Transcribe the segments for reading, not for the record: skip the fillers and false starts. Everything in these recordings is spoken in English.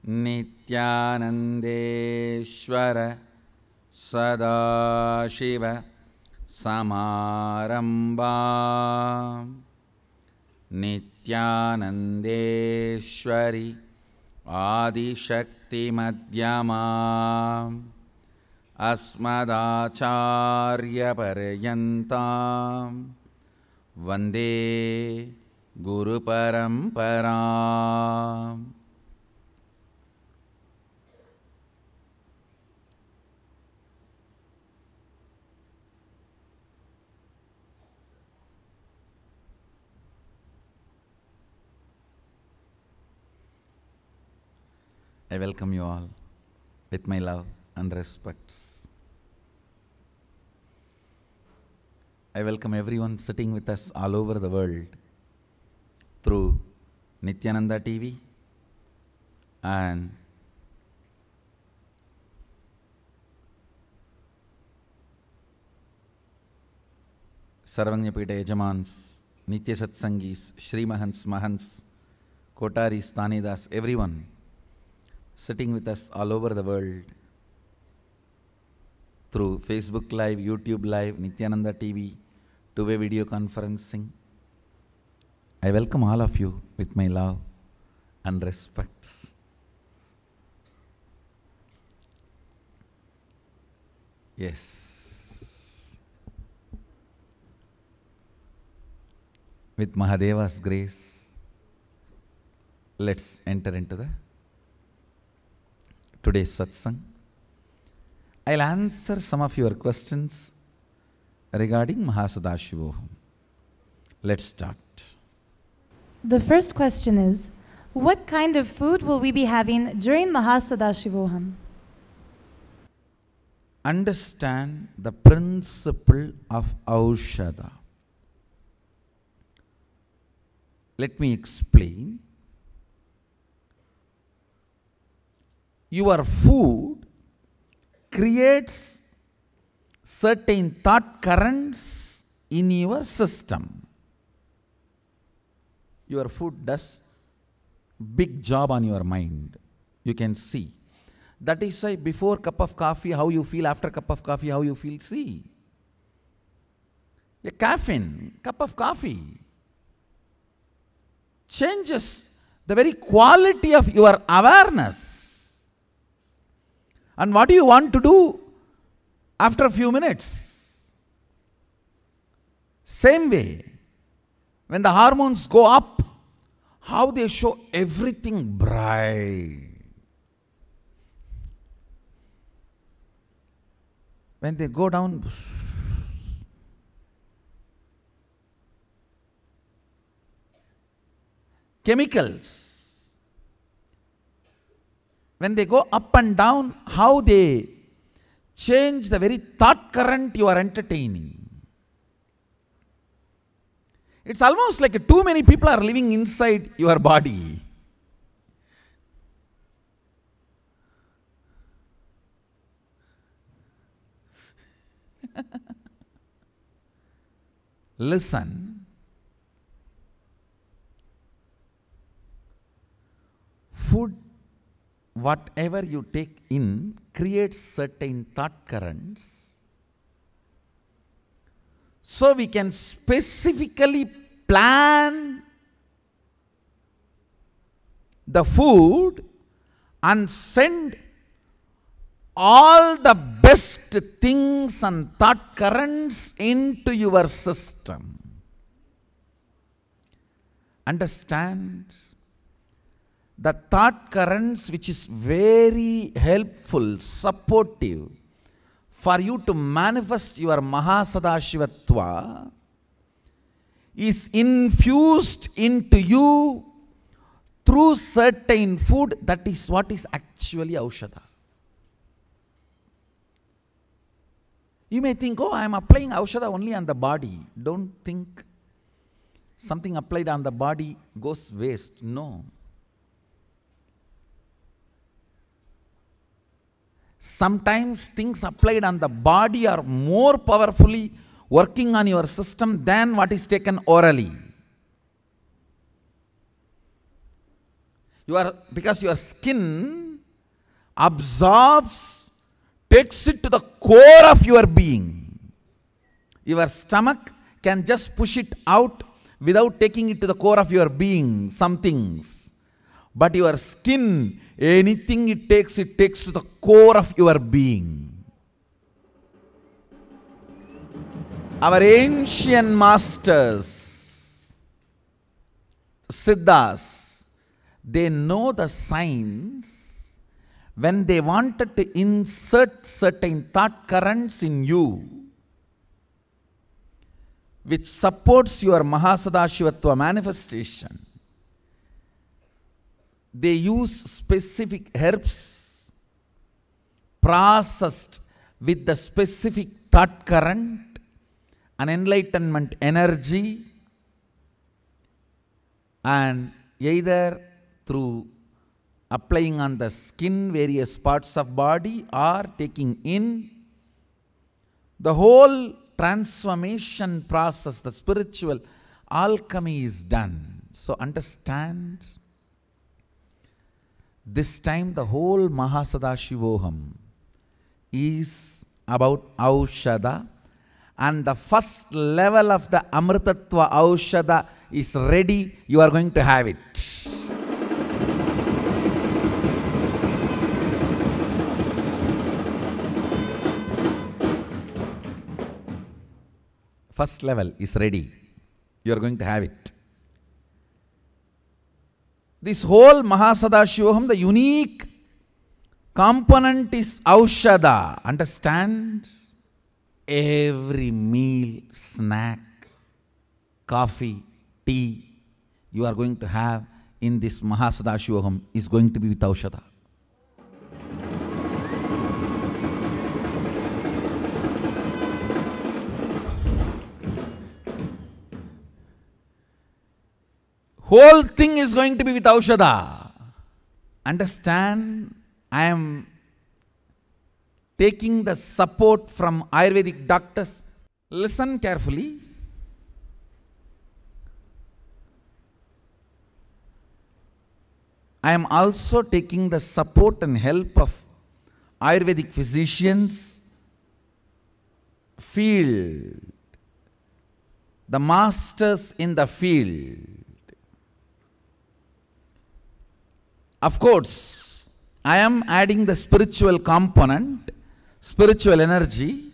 नित्यानन्देश्वर सदाशिव समारम्भां नित्यानन्देश्वरि आदिशक्तिमध्यमाम् अस्मदाचार्यपर्यन्तां वन्दे गुरुपरम्पराम्. I welcome you all with my love and respects. I welcome everyone sitting with us all over the world through Nityananda TV and Sarvanyapita Yajamans, Nitya Satsangis, Shri Mahants, Mahants, Kotaris, Tanidas, everyone sitting with us all over the world through Facebook Live, YouTube Live, Nityananda TV, two-way video conferencing. I welcome all of you with my love and respects. Yes. With Mahadeva's grace, let's enter into the today's satsang. I'll answer some of your questions regarding Mahasadashivoham. Let's start. The first question is, what kind of food will we be having during Mahasadashivoham? Understand the principle of Aushadha. Let me explain. Your food creates certain thought currents in your system. Your food does big job on your mind. You can see. That is why before cup of coffee, how you feel, after cup of coffee, how you feel. See. A caffeine, cup of coffee changes the very quality of your awareness. And what do you want to do after a few minutes? Same way, when the hormones go up, how they show everything bright. When they go down, chemicals. When they go up and down, how they change the very thought current you are entertaining. It's almost like too many people are living inside your body. Listen. Food, whatever you take in, creates certain thought currents. So we can specifically plan the food and send all the best things and thought currents into your system. Understand? The thought currents which is very helpful, supportive for you to manifest your Mahasadashivatva is infused into you through certain food. That is what is actually Aushadha. You may think, oh, I am applying Aushadha only on the body. Don't think something applied on the body goes waste. No. Sometimes things applied on the body are more powerfully working on your system than what is taken orally. Because your skin absorbs, takes it to the core of your being. Your stomach can just push it out without taking it to the core of your being, some things. But your skin, anything it takes to the core of your being. Our ancient masters, Siddhas, they know the signs when they wanted to insert certain thought currents in you, which supports your Mahasadashivatva manifestation. They use specific herbs processed with the specific thought current, an enlightenment energy, and either through applying on the skin, various parts of body, or taking in, the whole transformation process, the spiritual alchemy is done. So understand, this time the whole Mahasadashivoham is about Aushada, and the first level of the Amritatva Aushada is ready. You are going to have it. First level is ready. You are going to have it. This whole Mahasadashivoham, the unique component is Aushada. Understand? Every meal, snack, coffee, tea you are going to have in this Mahasadashivoham is going to be with Aushada. Whole thing is going to be with Aushada. Understand, I am taking the support from Ayurvedic doctors. Listen carefully. I am also taking the support and help of Ayurvedic physicians, field, the masters in the field. Of course, I am adding the spiritual component, spiritual energy,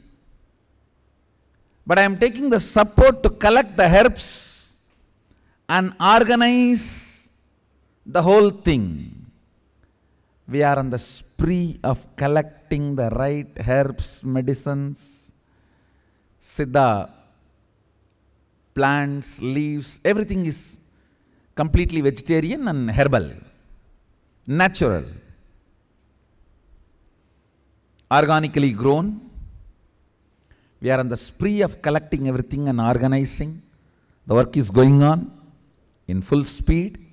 but I am taking the support to collect the herbs and organize the whole thing. We are on the spree of collecting the right herbs, medicines, siddha, plants, leaves, everything is completely vegetarian and herbal, natural, organically grown. We are on the spree of collecting everything and organizing. The work is going on in full speed.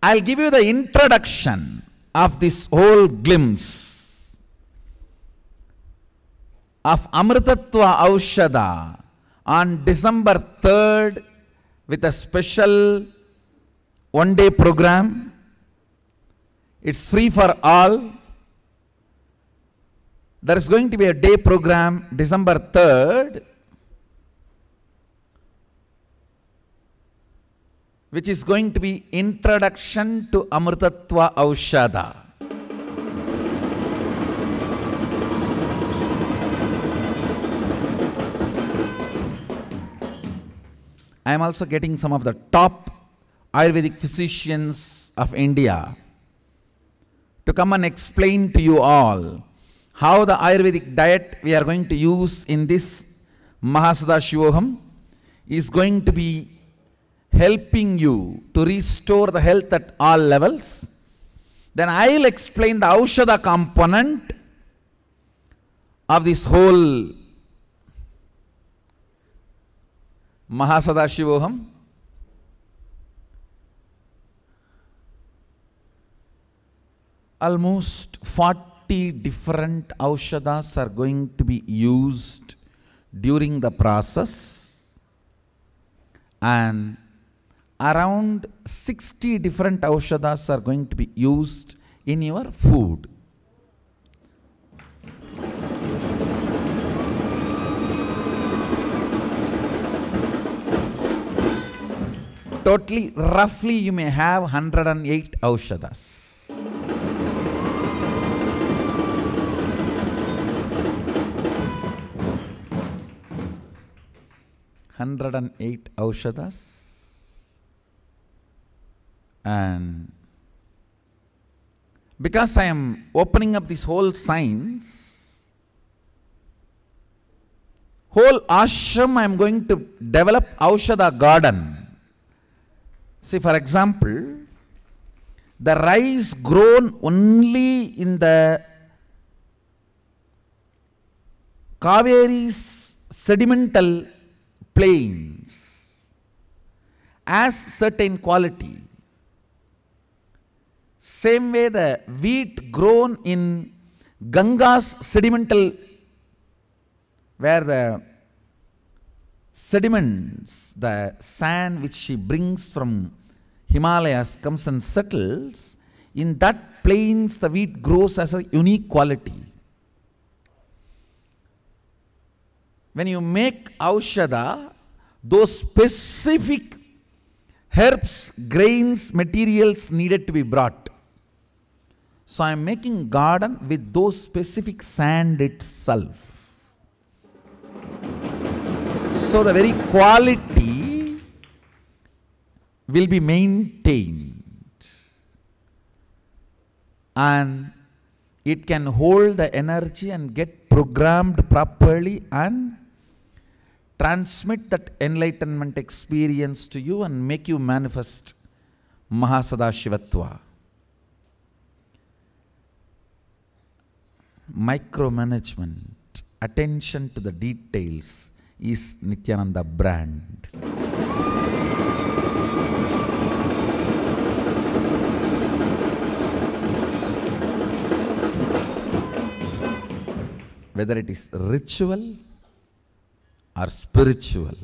I'll give you the introduction of this whole glimpse of Amritatva Aushada on December 3rd with a special one-day program. It's free for all. There is going to be a day program December 3rd, which is going to be Introduction to Amritatva Aushada. I am also getting some of the top Ayurvedic physicians of India to come and explain to you all how the Ayurvedic diet we are going to use in this Mahasadashivoham is going to be helping you to restore the health at all levels. Then I will explain the Aushada component of this whole Mahasadashivoham. Almost 40 different Aushadas are going to be used during the process, and around 60 different aushadas are going to be used in your food. Totally, roughly, you may have 108 aushadas. 108 aushadas, and because I am opening up this whole science, whole ashram I am going to develop aushada garden. See, for example, the rice grown only in the Kaveri's sedimental plains has certain quality. Same way the wheat grown in Ganga's sedimental, where the sediments, the sand which she brings from Himalayas comes and settles, in that plains the wheat grows as a unique quality. When you make aushada, those specific herbs, grains, materials needed to be brought. So I am making garden with those specific sand itself. So the very quality will be maintained, and it can hold the energy and get programmed properly and transmit that enlightenment experience to you and make you manifest Mahasadashivatva. Micromanagement, attention to the details is Nityananda brand. Whether it is ritual or spiritual.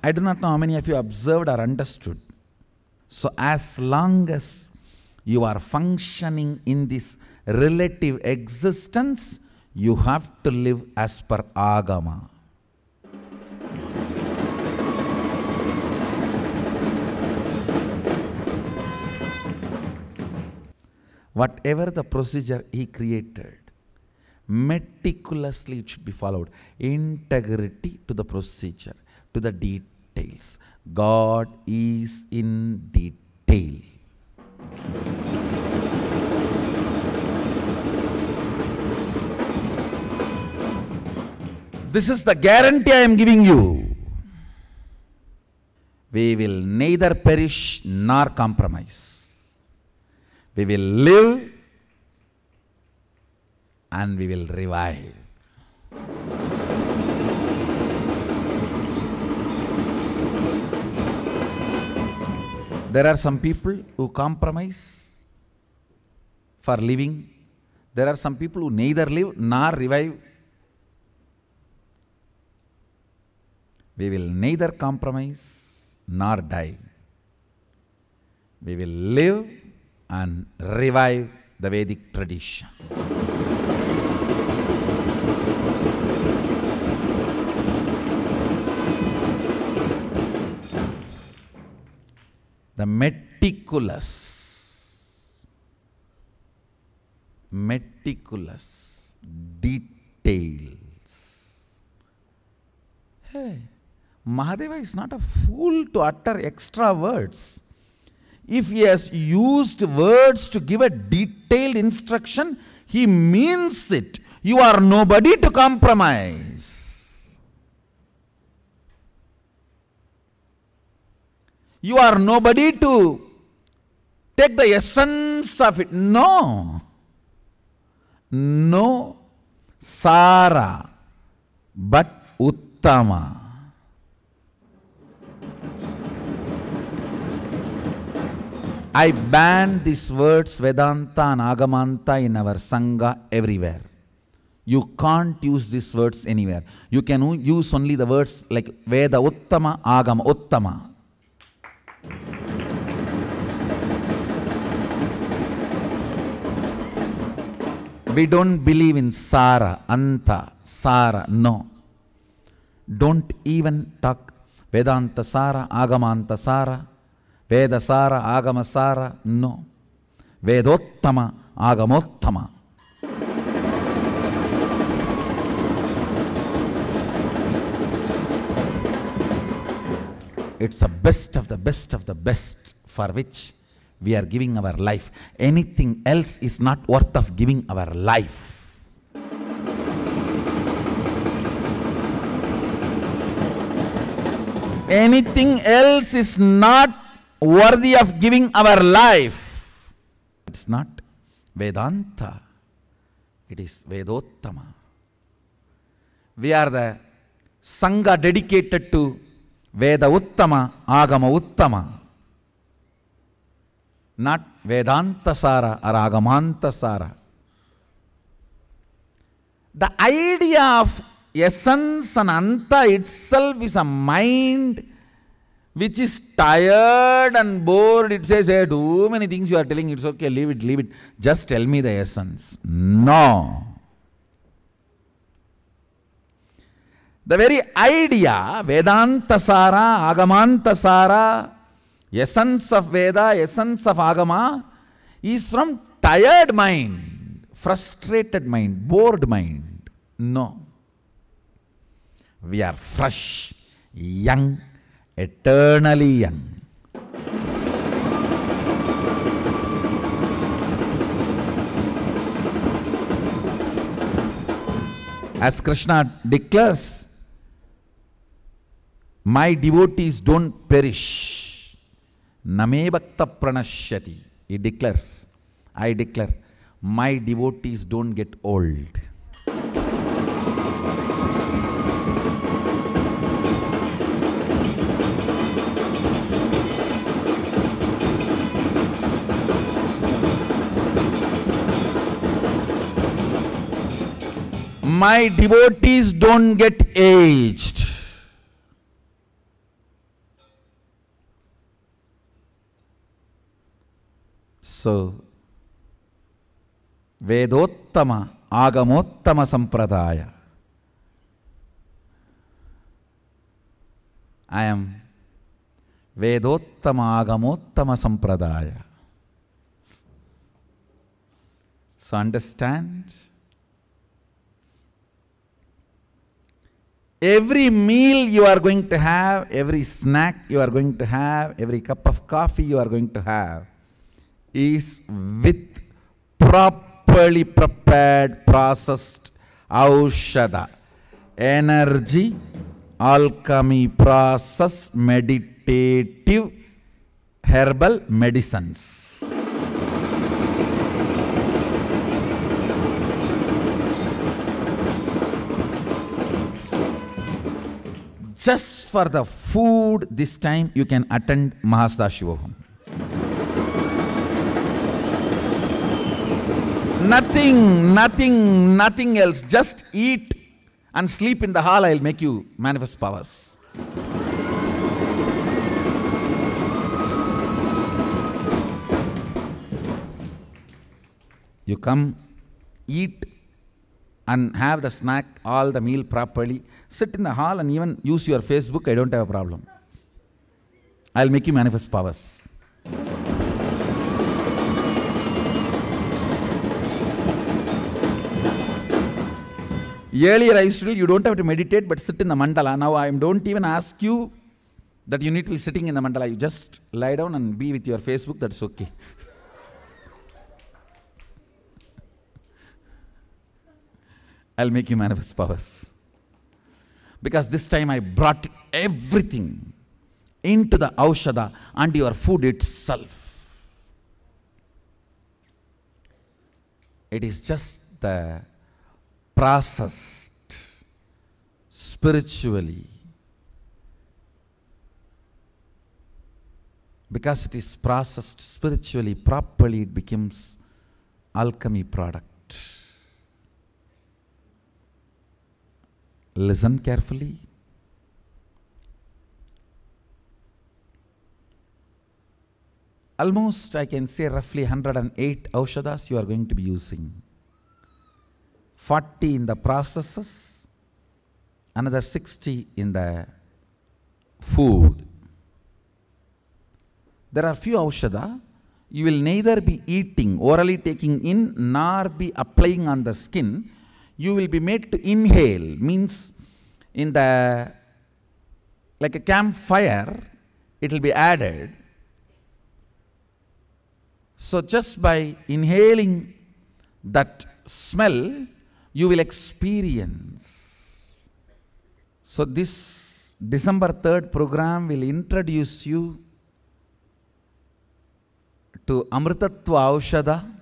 I do not know how many of you observed or understood. So as long as you are functioning in this relative existence, you have to live as per Agama. Whatever the procedure he created, meticulously it should be followed. Integrity to the procedure, to the details. God is in detail. This is the guarantee I am giving you. We will neither perish nor compromise. We will live and we will revive. There are some people who compromise for living. There are some people who neither live nor revive. We will neither compromise nor die. We will live and revive the Vedic tradition. The meticulous details. Hey, Mahadeva is not a fool to utter extra words. If he has used words to give a detailed instruction, he means it. You are nobody to compromise. You are nobody to take the essence of it. No. No Sara, but Uttama. I ban these words Vedanta and Agamanta in our Sangha everywhere. You can't use these words anywhere. You can use only the words like Veda Uttama, Agama Uttama. We don't believe in Sara, Anta, Sara, no. Don't even talk Vedanta Sara, Agamanta Sara, Veda Sara, Agama Sara, no. Vedottama, Agamottama. It's the best of the best of the best for which we are giving our life. Anything else is not worth of giving our life. Anything else is not worthy of giving our life. It's not Vedanta. It is Vedottama. We are the Sangha dedicated to Veda Uttama, Agama Uttama. Not Vedanta Sara or Agamanta Sara. The idea of essence and anta itself is a mind which is tired and bored. It says, hey, too many things you are telling, it's okay, leave it, leave it. Just tell me the essence. No. The very idea, Vedanta Sara, Agamanta Sara, essence of Veda, essence of Agama, is from tired mind, frustrated mind, bored mind. No. We are fresh, young, eternally young. As Krishna declares, my devotees don't perish. Name bhakta pranashyati. He declares, I declare, my devotees don't get old. My devotees don't get aged. So, Vedottama, Agamottama Sampradaya. I am Vedottama, Agamottama Sampradaya. So understand, every meal you are going to have, every snack you are going to have, every cup of coffee you are going to have, is with properly prepared, processed aushada, energy, alchemy process, meditative, herbal medicines. Just for the food, this time you can attend Mahasada Shivahom. Nothing else. Just eat and sleep in the hall. I'll make you manifest powers. You come, eat and have the snack, all the meal properly. Sit in the hall and even use your Facebook. I don't have a problem. I'll make you manifest powers. Earlier I used to tell you don't have to meditate but sit in the mandala. Now I don't even ask you that you need to be sitting in the mandala. You just lie down and be with your Facebook, that's okay. I'll make you manifest powers. Because this time I brought everything into the aushada and your food itself. It is just the processed spiritually. Because it is processed spiritually properly, it becomes alchemy product. Listen carefully. Almost, I can say, roughly 108 Aushadas you are going to be using. 40 in the processes, another 60 in the food. There are few Aushada you will neither be eating, orally taking in, nor be applying on the skin. You will be made to inhale, means in the, like a campfire, it will be added. So just by inhaling that smell, you will experience. So this December 3rd program will introduce you to Amritattva Aushada.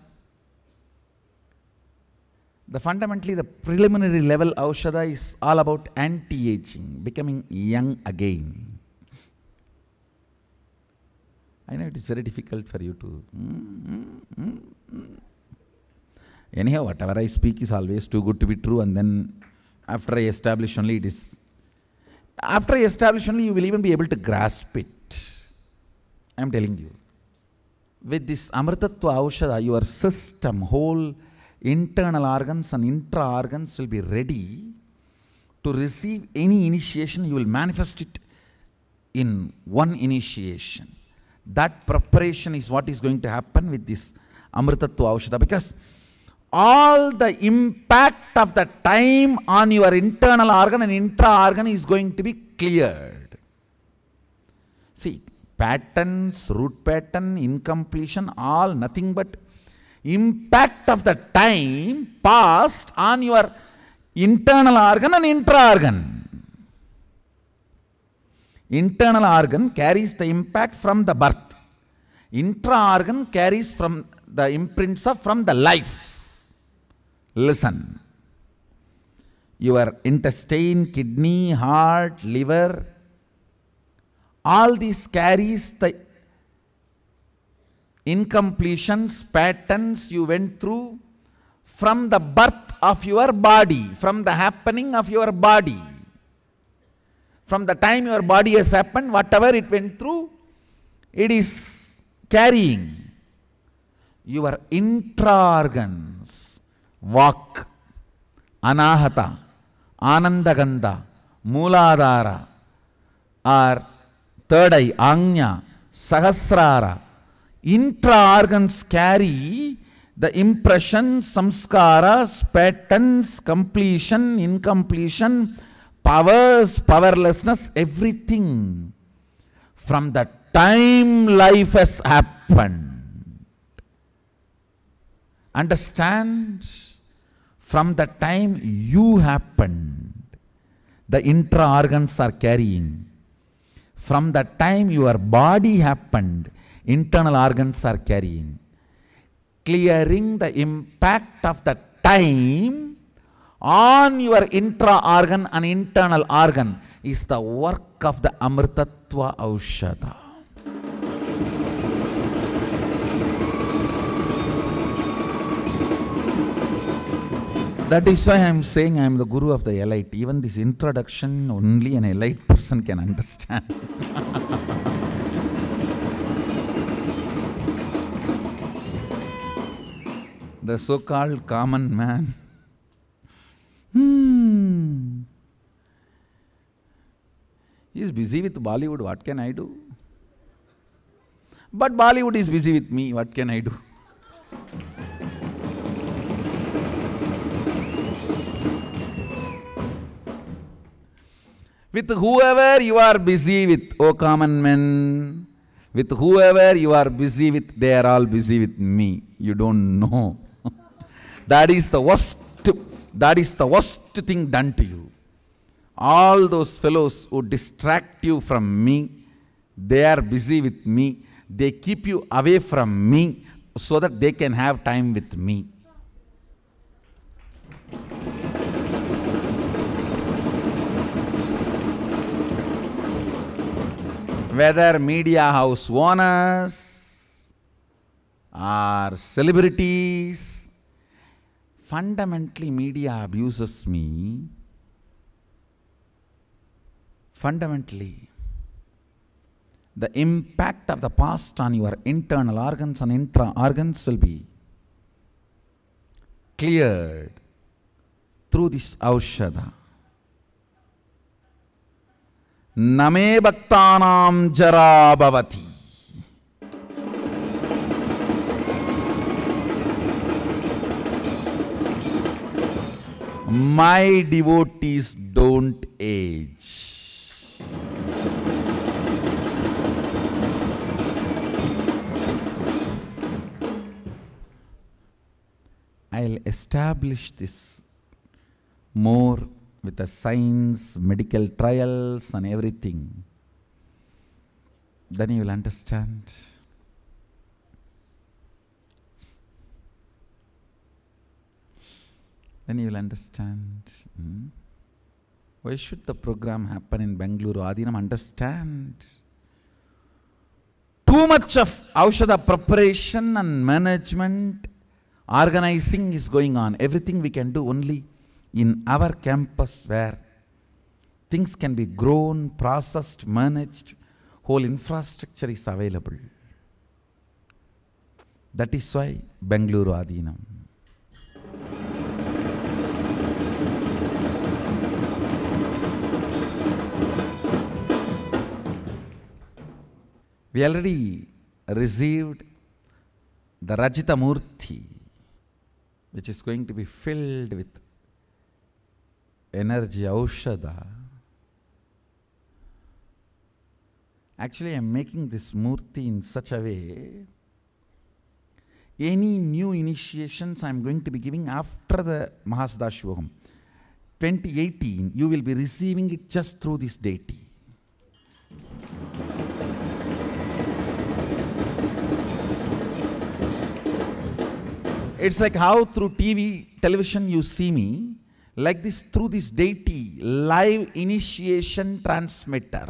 Fundamentally, the preliminary level Aushada is all about anti-aging, becoming young again. I know it is very difficult for you to... Anyhow, whatever I speak is always too good to be true, and then after I establish only it is... After I establish only you will even be able to grasp it. I am telling you. With this Amritattva Aushada, your system, whole internal organs and intra-organs will be ready to receive any initiation. You will manifest it in one initiation. That preparation is what is going to happen with this Amritattva Aushada, because all the impact of the time on your internal organ and intra-organ is going to be cleared. See, patterns, root pattern, incompletion, all nothing but impact of the time passed on your internal organ and intra-organ. Internal organ carries the impact from the birth. Intra-organ carries from the imprints from the life. Listen. Your intestine, kidney, heart, liver, all these carries the incompletions, patterns you went through from the birth of your body, from the happening of your body. From the time your body has happened, whatever it went through, it is carrying your intra-organs. Vak, Anahata, Anandagandha, Mooladhara, or third eye, Anya, Sahasrara. Intra-organs carry the impression, samskaras, patterns, completion, incompletion, powers, powerlessness, everything from the time life has happened. Understand? From the time you happened, the intra-organs are carrying. From the time your body happened, internal organs are carrying. Clearing the impact of the time on your intra-organ and internal organ is the work of the Amritattva Aushada. That is why I am saying I am the guru of the elite. Even this introduction only an elite person can understand. The so-called common man. He is busy with Bollywood, what can I do? But Bollywood is busy with me, what can I do? With whoever you are busy with, O common men, with whoever you are busy with, they are all busy with me. You don't know. That is the worst thing done to you. All those fellows who distract you from me, they are busy with me. They keep you away from me so that they can have time with me. Whether media house owners or celebrities, fundamentally media abuses me Fundamentally, the impact of the past on your internal organs and intra-organs will be cleared through this aushadha. Name bhaktanam jara bhavati. My devotees don't age. I'll establish this more with the science, medical trials and everything. Then you will understand. Then you will understand. Why should the program happen in Bengaluru? Adinam, understand. Too much of aushadha preparation and management, organizing is going on. Everything we can do only in our campus where things can be grown, processed, managed, whole infrastructure is available. That is why Bengaluru Adinam. We already received the Rajita Murti, which is going to be filled with energy, aushadha. Actually, I am making this Murti in such a way, any new initiations I am going to be giving after the Mahasada Shivogam 2018, you will be receiving it just through this deity. It's like how through TV, television you see me, like this through this deity, live initiation transmitter.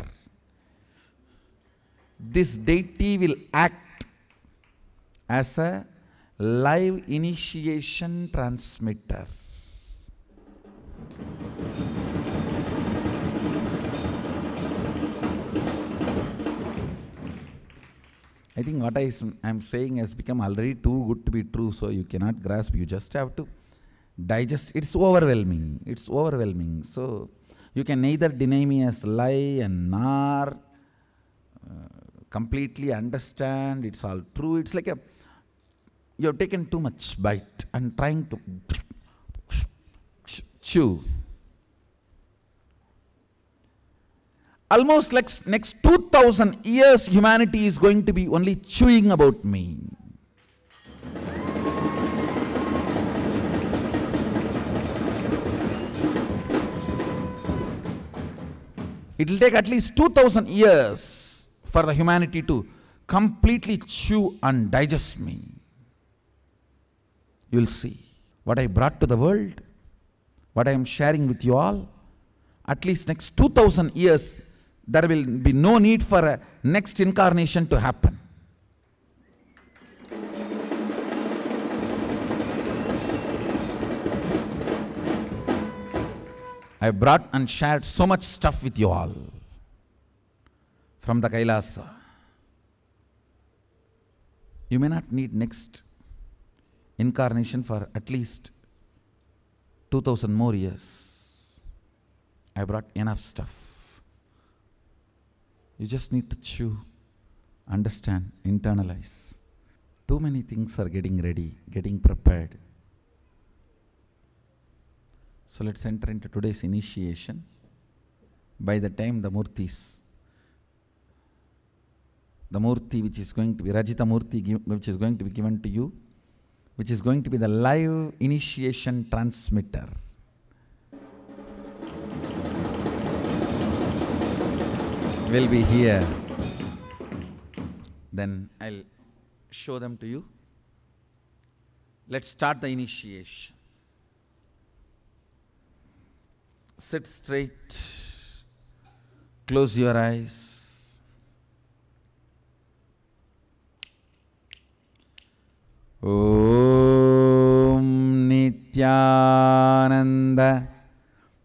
This deity will act as a live initiation transmitter. I think what I am saying has become already too good to be true, so you cannot grasp. You just have to digest. It's overwhelming. It's overwhelming. So you can neither deny me as lie and nor completely understand. It's all true. It's like you have taken too much bite and trying to chew. Almost like next 2000 years humanity is going to be only chewing about me. It will take at least 2000 years for the humanity to completely chew and digest me. You will see what I brought to the world, what I am sharing with you all. At least next 2000 years, there will be no need for a next incarnation to happen. I brought and shared so much stuff with you all from the Kailasa. You may not need next incarnation for at least 2000 more years. I brought enough stuff. You just need to chew, understand, internalize. Too many things are getting ready, getting prepared. So let's enter into today's initiation. By the time the Murtis, the Murti which is going to be Rajita Murti, which is going to be given to you, which is going to be the live initiation transmitter. Will be here. Then I'll show them to you. Let's start the initiation. Sit straight. Close your eyes. Om Nityananda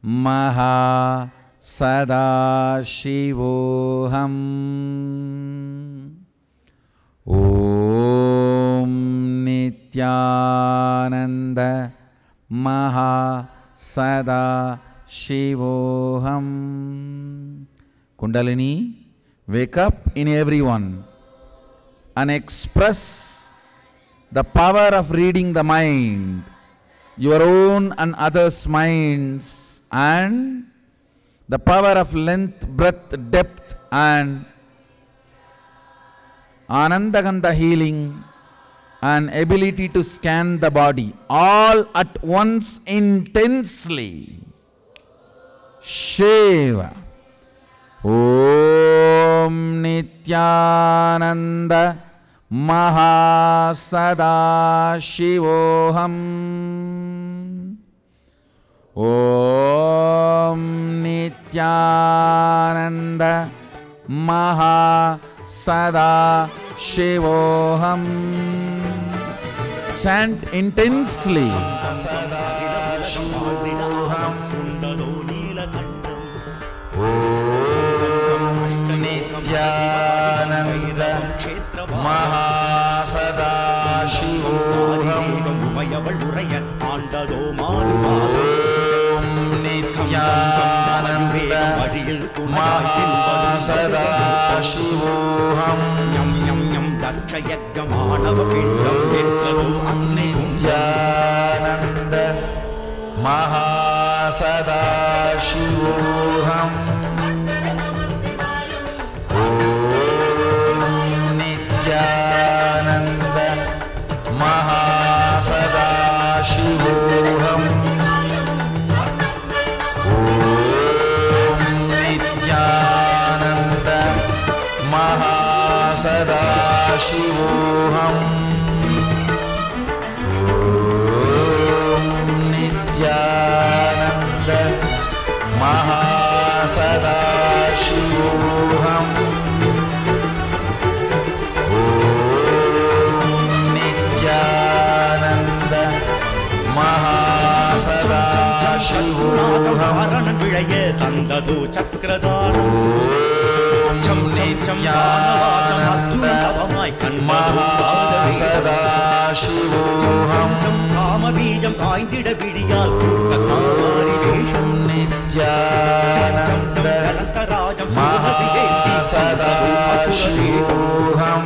Maha Sadashivoham. Om Nityananda Maha Sadashivoham. Kundalini, wake up in everyone and express the power of reading the mind, your own and others' minds, and the power of length, breadth, depth, and Anandagandha healing and ability to scan the body all at once intensely. Shiva. Om Nityananda Maha Sadashivoham. Om Nityananda Maha Sadashivoham. Chant intensely. Sadashivoham. Om Nityananda Maha Sadashivoham. Om Nityananda Maha Sadashivoham. Om Nityananda Maha Sadashivoham. Om Nityananda Maha Sadashivoham. Om Nityananda Maha Sadashivoham. Om Nityananda Maha Sadashivoham. Om Nityananda Maha Sadashivoham. தந்தது சக்கரதாரம் Maha Sadashivoham. காமபீஜம் காய்ந்திட விடியால் Kamari வேஷம் Nityananda Maha Sadashivoham.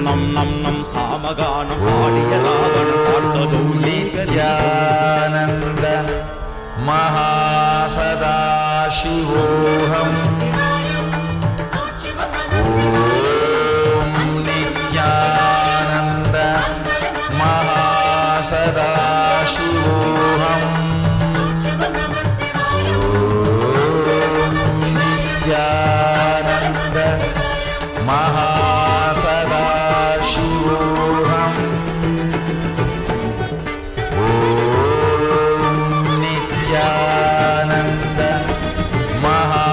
நம் நம் நம் சாமகானம் பாடிய Ravanan பார்த்ததோ Nityananda Maha Sadashivoham. Om Nityananda Maha Sadashivoham. Om Nityananda Maha Sadashivoham. Om Nityananda Maha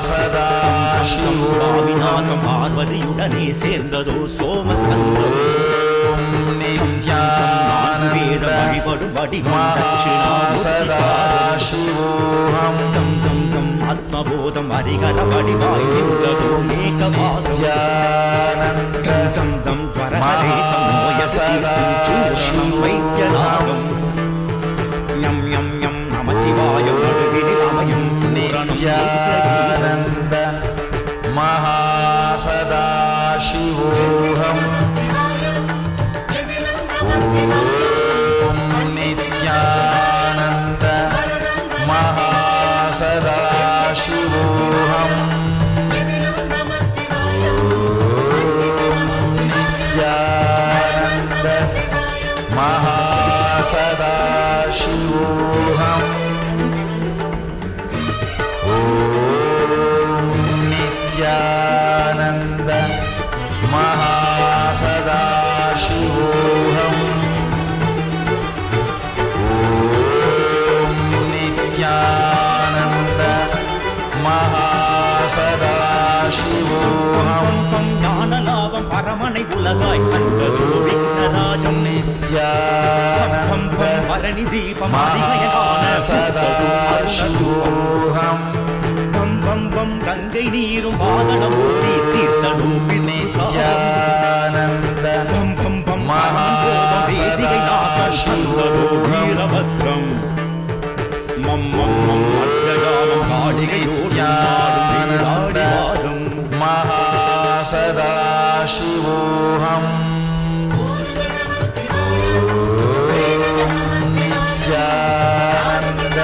Sadashivoham. பார்வதியுடனே சேர்ந்ததோ சோமஸ்கந்தம் Nityananda Maha Sadashivoham. ஆத்மபோதம் அரிகர வடிவாய் நின்றதோ ஏகபாதம் Nityananda Maha Sadashivoham. வைத்தியநாகம் ஞம் ஞம் ஞம் நம சிவாயம் நடுவினில் அமையும் Nityananda Maha Sadashivoham. Om Nityananda Maha Sadashivoham. Om Nityananda Maha Sadashivoham. Om Nityananda Maha Sadashivoham. Om Nityananda Maha Sadashivoham. ஞானலாபம் பரமனை உலகாய் கண்டதோ விக்னராஜம் Nityananda Bharani தீபம் Maha Sadashivoham. வேதிகை நீரும் வாதனம் ஓடி தீர்த்தனும் நித்யானந்த வேதிகை நாசம் வீரபத்ரம் மம் மம் மம் அஜயாமம் காளிகையோடாடும் மகாசதாசிவோஹம் நித்யானந்த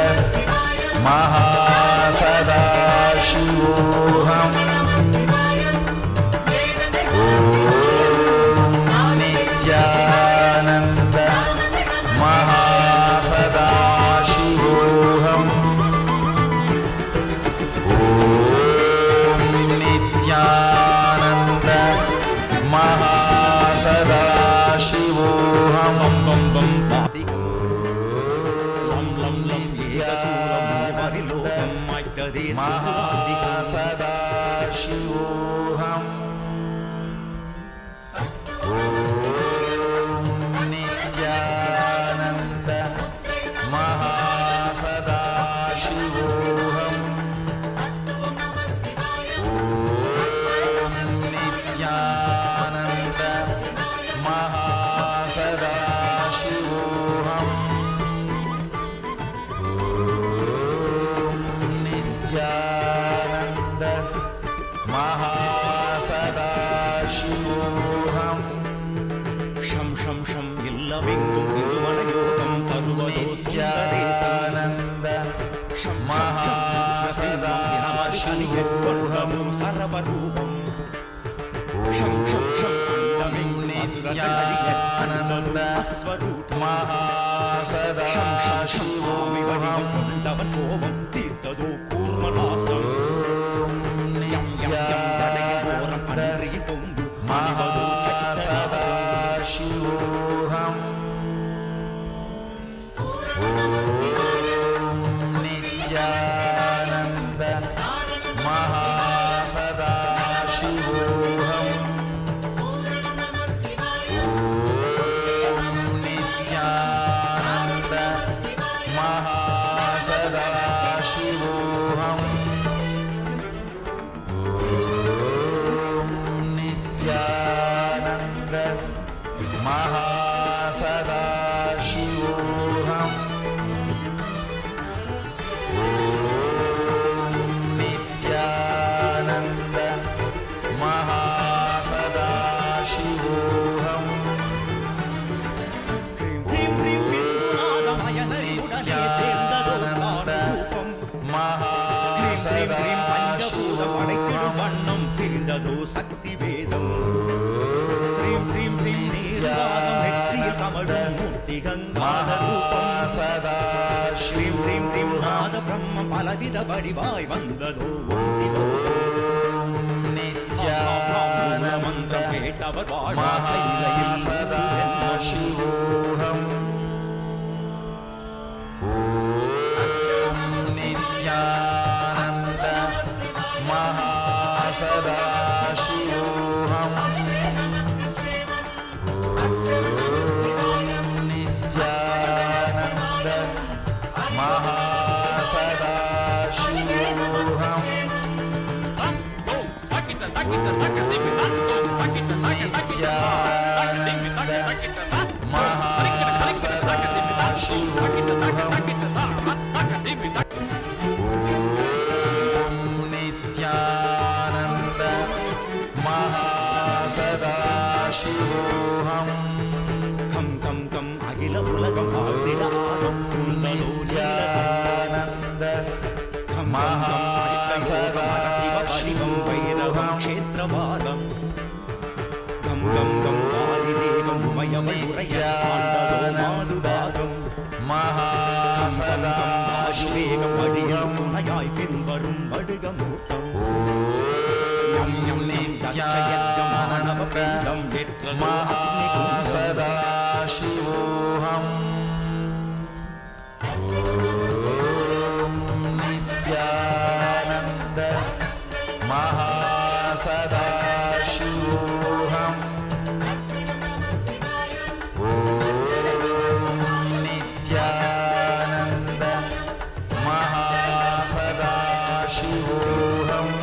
மகாசதாசிவோஹம் நித்யானந்த மகாசதாசிவோஹம் நித்யானந்த மகாசதாசிவோஹம் பம் பம் பாதிகம் லம் லம் லம் ஏகசூரம் பரிலோகம் மாய்த்ததே மகாசதாசிவோஹம் நித்யானந்த மகாசதாசிவோஹம் நித்யானந்த மகாசதாசிவோஹம் நித்யானந்த மகாசதாசிவோஹம் ஷம் ஷம் ஷம் இல்லமெங்கும் திருமணயோகம் தருவதோ சுந்தரேசம் நித்யானந்த ஷம் மகாசதாசிவோஹம் சரவரூபம் ஷம் ஷம் ஷம் நித்யானந்த மகாசதாசிவோஹம் கொண்டவன் கோபம் தீர்த்ததோ கூர்மநாசம் மகாசதாசிவோஹம் நித்யானந்த மகாசதாசிவோஹம் நித்யானந்த மகாசதாசிவோஹம் நித்யானந்த மகாசதாசிவோஹம் நித்யானந்த மகாசதாசிவோஹம் வண்ணம் பிரிந்ததோ சக்தி வேதம் ஸ்ரீம் ஸ்ரீம் ஸ்ரீம் நீர்வாதம் நெற்றியில் கமழும் மூர்த்தி கங்காத ரூபம் ஸ்ரீம் ஸ்ரீம் ஸ்ரீம் நாத பிரம்மம் பலவித வடிவாய் வந்ததோ நித்யானந்த கேட்டவர் மகாசதாசிவோஹம் நித்யானந்த மகாசதாசிவோஹம் நித்யானந்த மகாசதாசிவோஹம் நித்யானந்த மகாசதாசிவோஹம் நித்யானந்த மகாசதாசிவோஹம் கம் கம் கம் அகில உலகம் ஆழ்ந்திட ஆடும் நித்யானந்த மகாசதாசிவோஹம் க்ஷேத்ரவாதம் கம் கம் கம் ஆதிதேவம் உமயமயுரையாண்டதோமாதுபாதம் மகாசதாசிவோஹம் வடியம் துணையாய் பின்வரும் வடுகமூர்த்தம் நித்யானந்த மகாசதாசிவோஹம் நித்யானந்த மகாசதாசிவோஹம் நித்யானந்த மகாசதாசிவோஹம்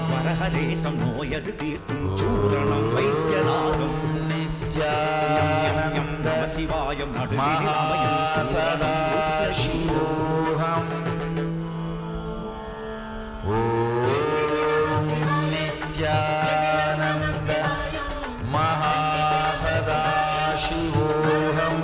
பரஹரேசம் நோயது தீர்க்கும் சூரணம் வைத்தியநாதம் நித்யானந்தம் நம சிவாயம் நடுநிலையம் சதாசிவோஹம் ஓம் நித்யானந்த மகாசதாசிவோஹம்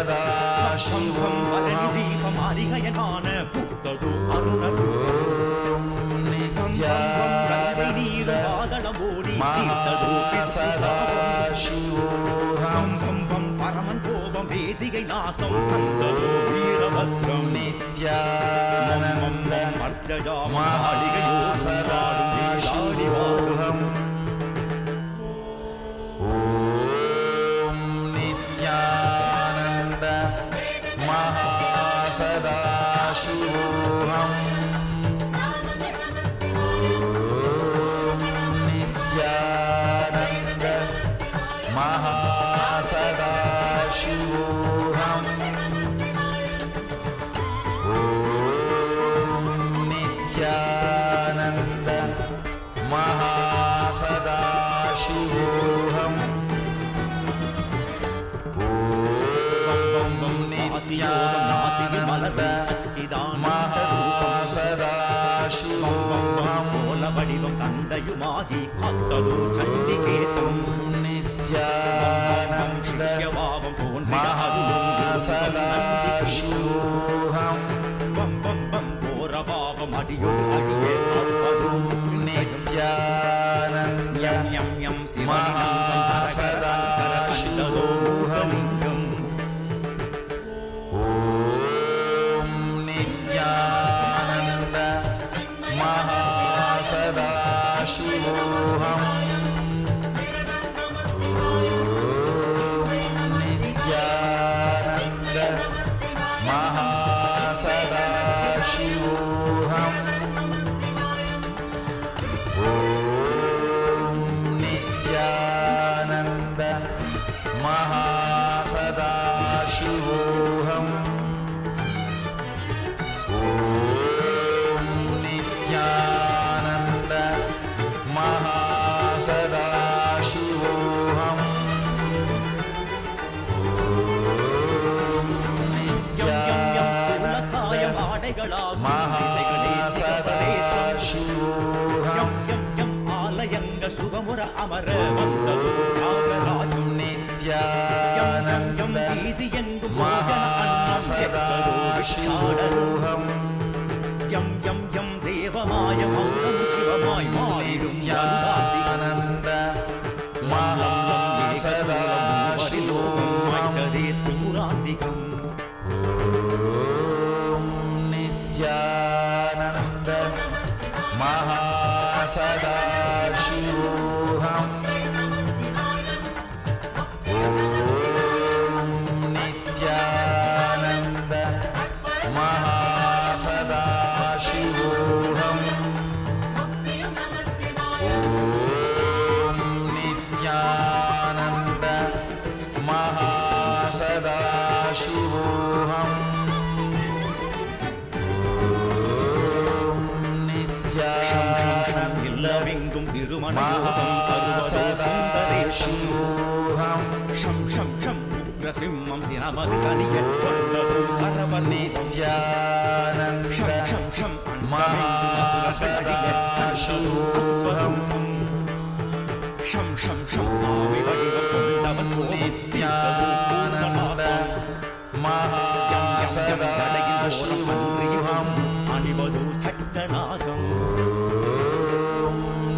சதாசிவம் பரநிதீபம் அதிகயனான புத்தது அருணது கங்கை நீரு பாதளம் ஓடி தீர்த்தது சதாசிவோஹம் கம்பம் பரமன் கோபம் வேதிகை நாசம் தந்தது வீரபத்ரம் நித்யானந்த மர்த்தஜாம் மாளிகையோடு சதாசிவோஹம் சதாசிவோஹம் நித்யானந்த மகாசதாசிவோஹம் நித்யானந்த மகாசதாசிவோஹம் மகாசதாசிவோஹம் வடிவம் தந்தையுமாகி காத்தது சண்டிகேசம் நித்யானந்த சிஷ்யபாவம் மகாசதாசிவோஹம் போரபாவம் அடியும் அடியே காப்பதும் நித்யானந்த மகாசதாசிவோஹம் நித்யானந்த மகாசதாசிவோஹம் நித்யானந்த மகாசதாசிவோஹம் நித்யானந்த மகாசதாசிவோஹம் நித்யானந்த மகாசதாசிவோஹம் நித்யானந்த மகாசதாசிவோஹம் ஆலயங்க சுகமுற அமர வந்தது தியாகராஜம் நித்யானந்த நீதி எங்கும் மகாசதாசிவோஹம் யம் யம் யம் தேவமாய மௌனம் சிவமாய் மாறிடும் நித்யானந்த மகாசதாசிவோஹம் தூராந்திகம் நித்யானந்த மகாசதாசிவோஹம் सदाशिवोऽहं नित्यानन्द இல்லமெங்கும் திருமணயோகம் தருவதோ சுந்தரேஷம் ஷம் ஷம் ஷம் உக்ரசிம்மம் தினமது கனியன் கொண்டதோ சரவண नित्यानन्द ஷம் ஷம் ஷம் அண்டமெங்கும் அசுரசடியம் ஷம் ஷம் ஷம் ஆவி வடிவம் கொண்டவன் नित्यानन्द महासदाशिवोऽहं அணிவதோ சட்டநாகம்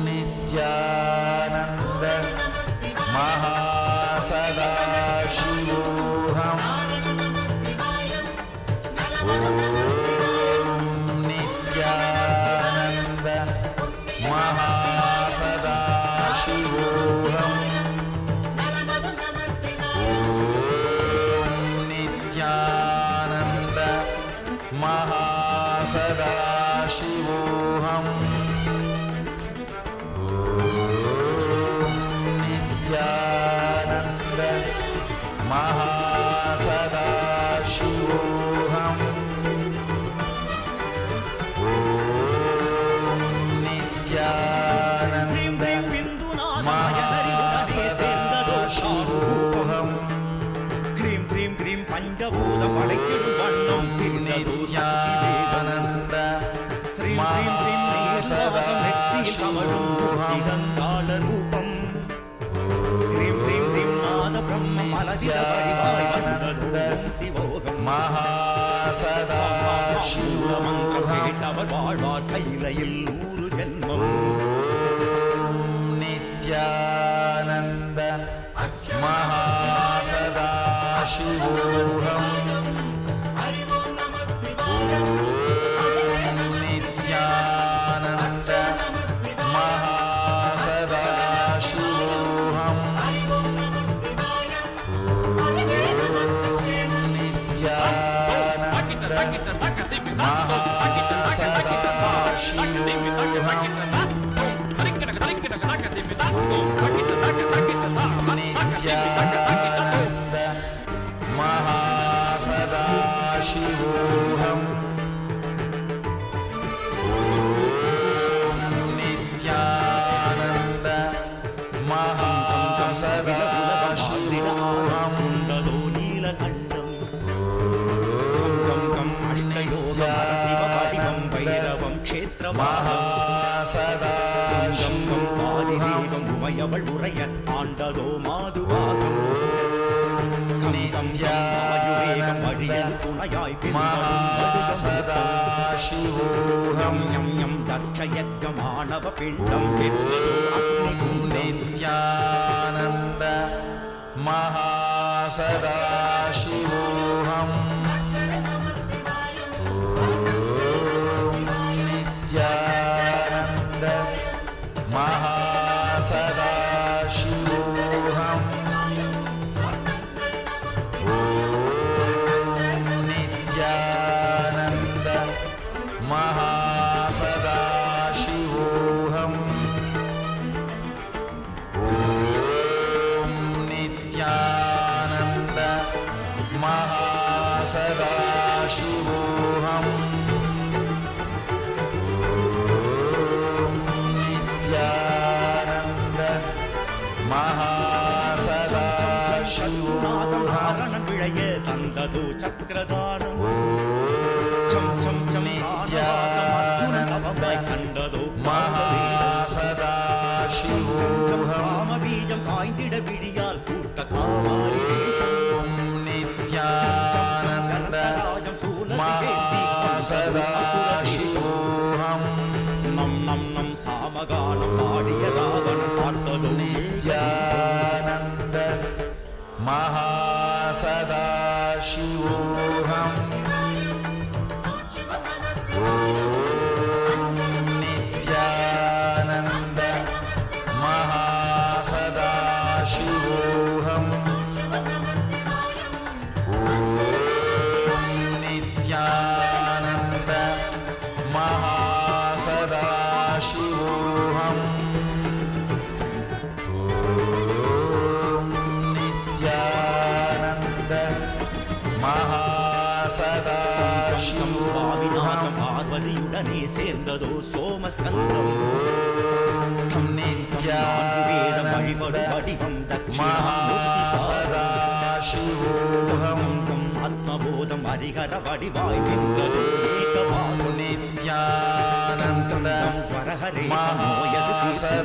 नित्यानन्द महासदाशिवोऽहं नित्यानन्द महासदाशिवोऽहं नित्यानन्द महासदाशिवोऽहं नित्यानन्द महासदाशिवोऽहं नित्यानन्द महासदाशिवोऽहं க்ரீம் க்ரீம் க்ரீம் பஞ்சபூதம் படைக்கிடும் வண்ணம் नित्यानन्द ஸ்ரீம் ஸ்ரீம் ஸ்ரீம் நீர்வாகம் நெற்றியில் கமழும் திகங்கால ரூபம் க்ரீம் க்ரீம் க்ரீம் நாத பிரம்ம மலதில வடிவாய் வந்ததோம் சிவோகம் महासदाशिवोऽहं கேட்டவர் வாழ்வார் கைலையில் 100 ஜென்மம் नित्यानन्द महासदाशिवोऽहं नित्यानन्द महासदाशिवोऽहं नित्यानन्द नित्यानन्द महासदाशिवोऽहं नित्यानन्द महासदाशिवोऽहं உண்டதோ நீலகண்டம் கம் கம் அஷ்டயோகம் சிவபடிவம் பைரவம் க்ஷேத்ரவாதம் महासदाशिवोऽहं ஆதிதேவம் உமையவள் உரைய ஆண்டதோ மாதுவாதம் नित्यानन्द துணையாய் महासदाशिवोऽहं யம் யம் தட்சயக்க மாணவ பிண்டம் பெற்றதோ அக்னிகுண்டம் नित्यानन्द महासदाशिवोऽहं नित्यानन्द महासदाशिवोऽहं नित्यानन्द महासदाशिवोऽहं नित्यानन्द महासदाशिवोऽहं नित्यानन्द महासदाशिवोऽहं விழைய தந்ததோ சக்கரதானம் சம் சம் சம் நித்யானந்தாய் கண்டதோ महासदाशिवोऽहं காமபீஜம் காய்ந்திட விழியால் பூர்த்த காவாரி नित्यानन्द महासदाशिवोऽहं நம் நம் நம் சாமகானம் பாடிய ராவணன் பார்த்ததோ नित्यानन्द महासदाशिवोऽहं नित्यानन्द महासदाशिवोऽहं नित्यानन्द महासदाशिवोऽहं नित्यानन्द महा சுவாமிநாதம் பார்வதியுடனே சேர்ந்ததோ சோமஸ்கந்தம் வேத வழிபடு வடிவம் மகாசதாசிவோகம் ஆத்மபோதம் ஹரிஹர வடிவாய் நின்றதோ ஏகபாதம் நித்யானந்தம் வரஹரே மகாசதாசிவோகம்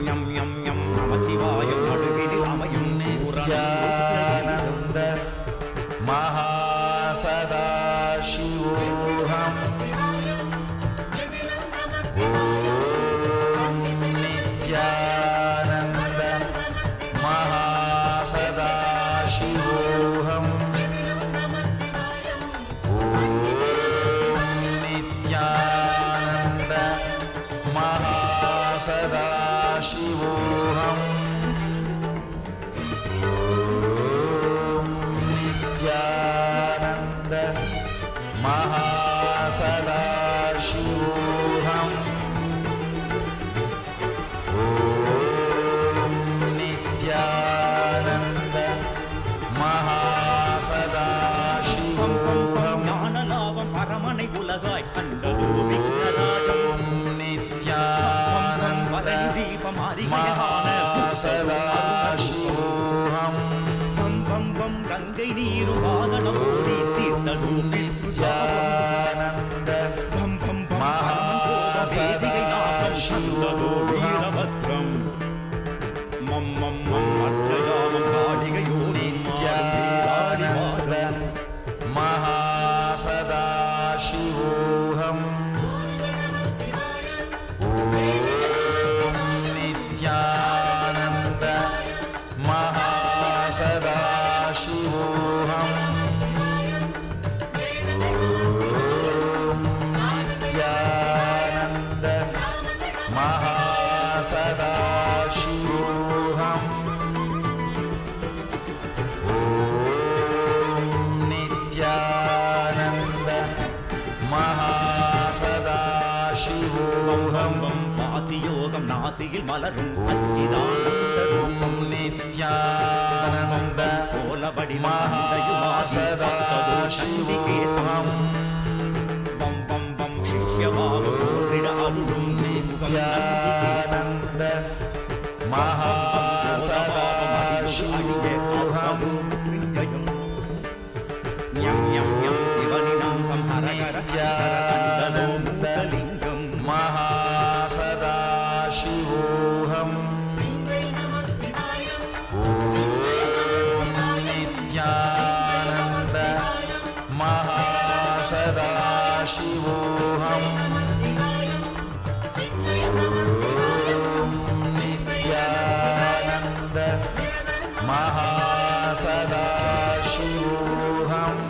யம் யம் யம் நம சிவாய நடுவினில் அமையும் நித்யானந்த மகாசதாசிவோகம் நித்யானந்த மகாசதாசிவோகம் நித்யானந்த மகாசதாசிவோகம் நித்யானந்த மகாசதாசிவோகம் நித்யானந்த மகாசதாசிவோகம் ஞானலாபம் பரமனை உலகாய் கண்டதோ விக்னராஜம் நித்யானந்த வரை தீபம் அறிஞரான மகாசதாசிவோகம் பம் பம் பம் கங்கை நீரும் வாகனம் ஓடி தீர்த்ததோ நித்யானந்த பம் பம் பம் பரமன் கோபம் வேதிகை நாசம் கண்டதோ வீரபத்ரம் மம் மம் மம் அற்றஜாமம் காளிகையோடி நித்யானந்த மகாசதாசிவோகம் நித்யானந்த மகாசதாசிவோகம் நித்யானந்த மகாசதாசிவோகம் நித்யானந்த மகாசதாசிவோகம் வாசியோகம் நாசியில் மலரும் சச்சிதானந்த ரூபம் நித்யானந்த கோலபடி மகாசதாசிவோகம் பம் பம் பம் சிஷ்யபாவம் போரிட அருளும் நித்யானந்த மகாசதாசிவோகம் யம் யம் யம் சிவனிடம் சம்ஹரகர நித்யானந்த லிங்கம் மகாசதாசிவோகம் நித்யானந்த மகாசதாசிவோகம் நித்யானந்த மகாசதாசிவோகம்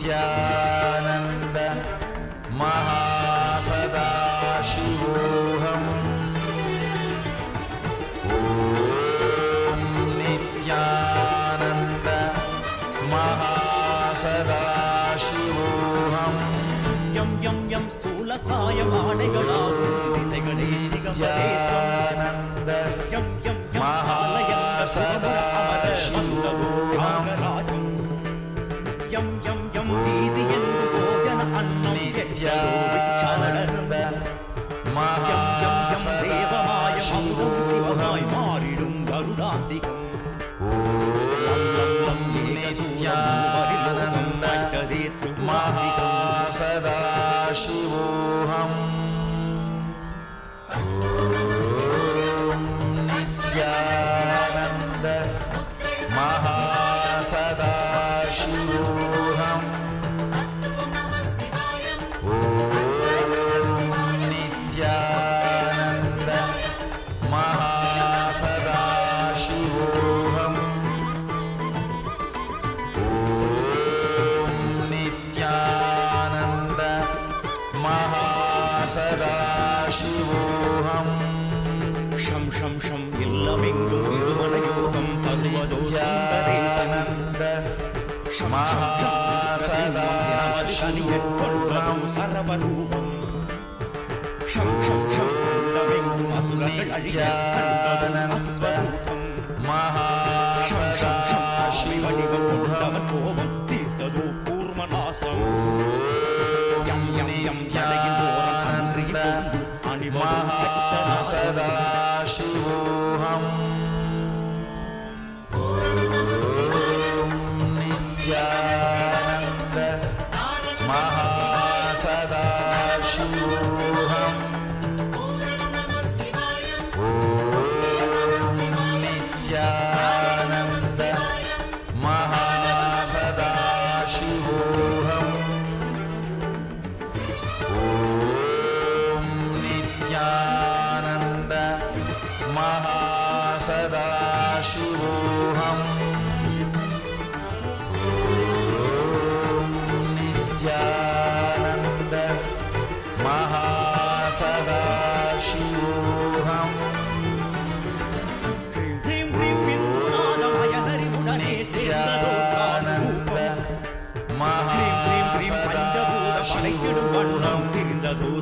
நித்யானந்த மகாசதாசிவோகம் நித்யானந்த மகாசதாசிவோகம் யம் யம் யம் ஸ்தூலகாயம் ஆடைகளாகும் திசைகளே திகம்பதேசம் நித்யானந்த யம் யம் யம் ஆலயங்க சுகமுற அமர மந்தகோ நாகராஜம் யம் யம் யம் தீதி என்று போஜன அன்னம் எச்சலோ விச்சாரணம் யம் யம் யம் தேவமாய அமுதம் சிவமாய் மாறிடும் கருடாந்திகம் லம் லம் லம் ஏகசூரம் பரிலோகம் வைத்ததே துவாதிகம் மகாசதாசிவோகம் நித்யானந்த மகாசதாசிவோகம் நித்யானந்த மகாசதாசிவோகம் நித்யானந்த மகாசதாசிவோகம் ஷம் ஷம் ஷம் இல்லமெங்கும் இருமனயோகம் தருவதோ சுந்தரேசனம் நித்யானந்த மகாசதாசிவோகம் சரவரூபம் ஷம் ஷம் ஷம் அந்தமெங்கும் அசுரர்கள் सदाशिवोऽहम् नित्यानन्द महासदाशिवोऽहम् नित्यानन्द महासदाशिवोऽहम् नित्यानन्द महासदाशिवोऽहम् नित्यानन्द महासदाशिवोऽहम् नित्यानन्द महासदाशिवोऽहम्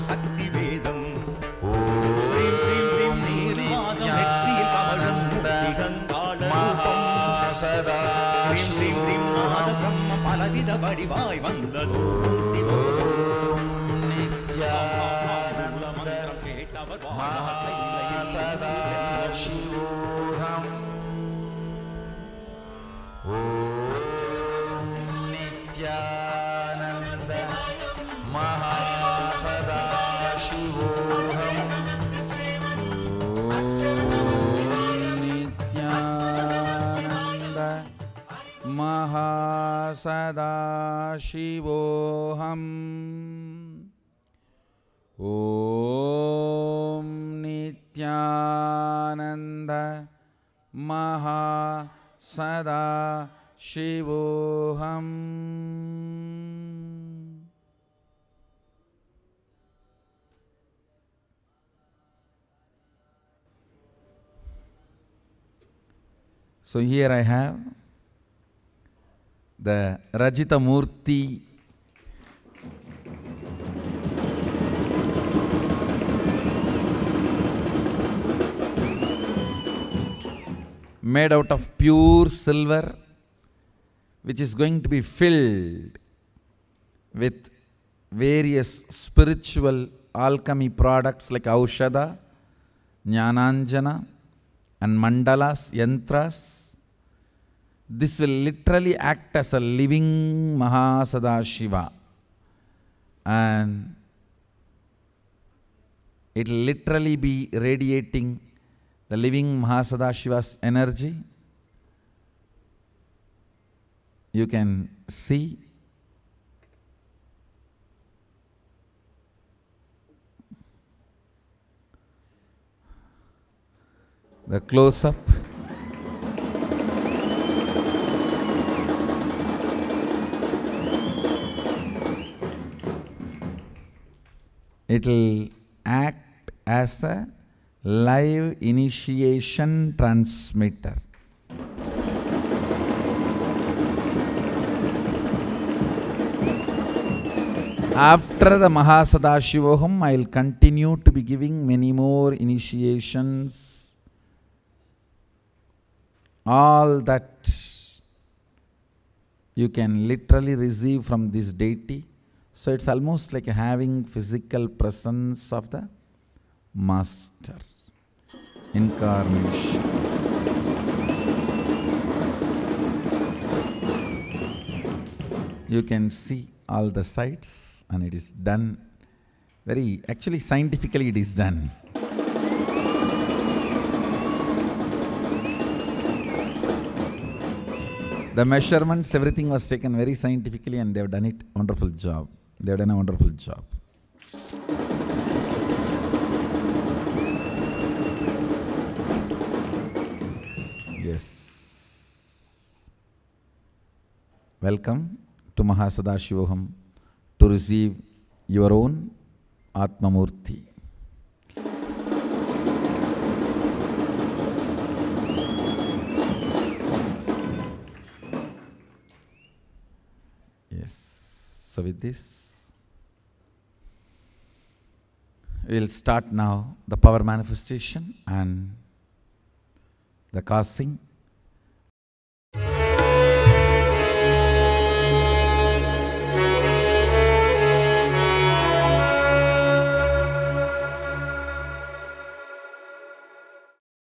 சக்தி வேதம் பலவித வடிவாய் வந்தது नित्यानन्द महासदाशिवोऽहम् नित्यानन्द महासदाशिवोऽहम् नित्यानन्द महासदाशिवोऽहम् ॐ Nityanand महासदाशिवोऽहम् So here I have the Rajita Murti made out of pure silver, which is going to be filled with various spiritual alchemy products like Aushadha, Jnananjana and Mandalas, Yantras. This will literally act as a living Mahasadashiva, and it will literally be radiating the living Mahasadashiva's energy. You can see the close-up. It will act as a live initiation transmitter. After the Mahasadashivoham, I will continue to be giving many more initiations. All that you can literally receive from this deity. So it's almost like having physical presence of the Master incarnation. You can see all the sites, and it is done very, actually scientifically it is done. The measurements, everything was taken very scientifically, and they have done it wonderful job. They have done a wonderful job. Yes. Welcome to Mahasadashivoham to receive your own Atmamurti. Yes. So with this, We'll start now the power manifestation and the casting.